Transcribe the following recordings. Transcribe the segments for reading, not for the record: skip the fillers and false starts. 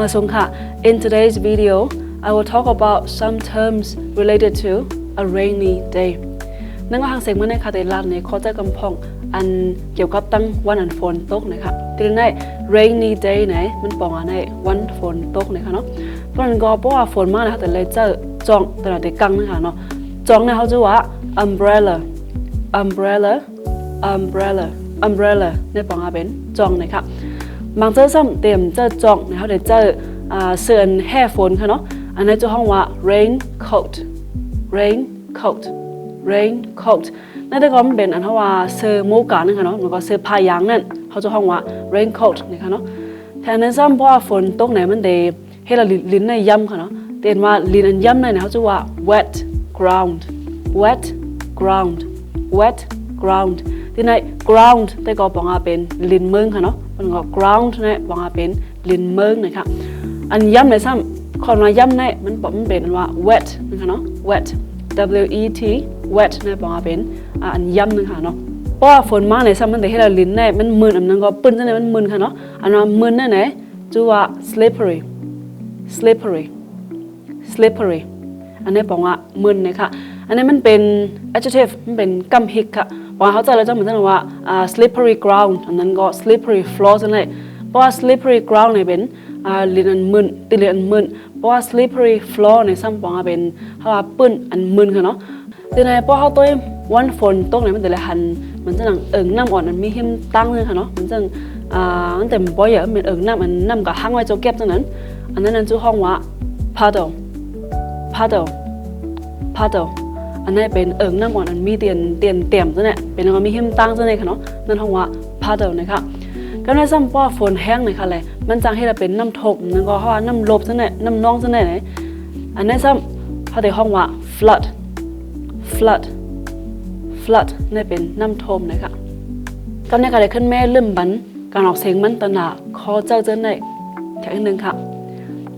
มาส่งค่ะ In today's video I will talk about some terms related to a rainy day นั่นก็ทางเสียงเมื่อในคาเดลานในข้อใจกำพองอันเกี่ยวกับตั้งวันอันฝนตกนะคะที่ใน rainy day ไหนมันปองอันในวันฝนตกนะคะเนาะเพราะนั้นก็เพราะว่าฝนมากนะคะแต่เลยเจอจองแต่ละเด็กกังนะคะเนาะจองเนี่ยเขาจะว่า umbrella ในปองอาเป็นจองนะคะบางเจ้าซ้ำเต็มเจ้าจองเนี่ยเขาได้เจอเสื้อแห่ฝนค่ะเนาะอันนี้จะห้องว่า raincoat นั่นแต่ก็มันเป็นอันที่ว่าเสื้อโมกานะคะเนาะมันก็เสื้อผ้ายางนั่นเขาจะห้องว่า raincoat นะคะเนาะแทนนั้นซ้ำเพราะว่าฝนตกไหนมันได้ให้เราลิ้นในย่ำค่ะเนาะเตียนว่าลิ้นอันย่ำในเนี่ยเขาจะว่า wet ground ที่ใน ground แต่ก็บอกว่าเป็นลิ้นเมืองค่ะเนาะมันก็ ground เนี่ยบอกว่าเป็นลิ้นเมืองนะคะอันย่ำในซ้ำคนมาย่ำในมันบอกมันเป็นว่า wet นะคะเนาะ wet wet เนี่ยบอกว่าเป็นอันย่ำนึงค่ะเนาะเพราะว่าฝนมาในซ้ำมันได้ให้เราลิ้นในมันมึนอันนั้นก็ปื้นจังเลยมันมึนค่ะเนาะอันนั้นมึนนั่นไหนชื่อว่า slippery อันนี้บอกว่ามึนนะคะอันนี้มันเป็น adjective มันเป็นกำฮิกค่ะบอกเขาใจเราจะเหมือนกันว่าslippery ground อันนั้นก็ slippery floor จังเลยเพราะว่า slippery ground เนี่ยเป็นลิ้นอันมึนติลิ้นอันมึนเพราะว่า slippery floor ในซ้ำบอกว่าเป็นเขาว่าปื้นอันมึนค่ะเนาะทีนี้เพราะเขาตัววันฝนตกเนี่ยมันแต่ละหันมันจะหนังน้ำอ่อนมันมีหิมตั้งเลยค่ะเนาะมันจะมันแต่บ่อยอะมันน้ำมันน้ำกับห้างไว้โจเก็บจังนั้นอันนั้นนั่นชื่อห้องว่า puddle อันนี้เป็นน้ำอ่อนมันมีเตียมจังเนี่ยเป็นแล้วก็มีหิมตั้งจังเนี่ยค่ะเนาะนั่นห้องว่า puddle นะคะก็ในซ้ำเพราะฝนแห้งเลยค่ะเลยมันจังให้เราเป็นน้ำทบนั่นก็เพราะว่าน้ำลบจังเนี่ยน้ำนองจังเนี่ยอันนี้ซ้ำเขาในห้องว่า flood นี่เป็นน้ำท่วมนะคะตอนนี้ก็ได้ขึ้นแม่เริ่มบันการออกเสียงมันตนาคอเจ้าในแค่นึงค่ะ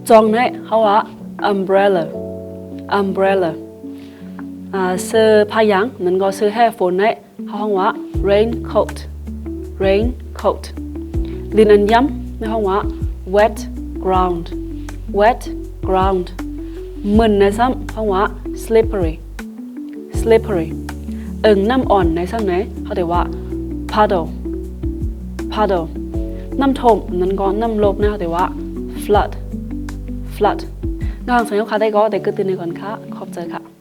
จองในเขาว่า umbrella เสื้อผ้ายางนั่นก็เสื้อแห่ฝนในเขาห้องว่า raincoat ลินอันย้ำในห้องว่า wet ground มึนในซ้ำห้องว่า slippery น้ำอ่อนในซ้ำไหนเขาเรียกว่า puddle น้ำท่วมนั้นก็น้ำลบนะเขาเรียกว่า flood งานสัญญาค่ะได้ก็ได้กึศตีในก่อนค่ะขอบใจค่ะ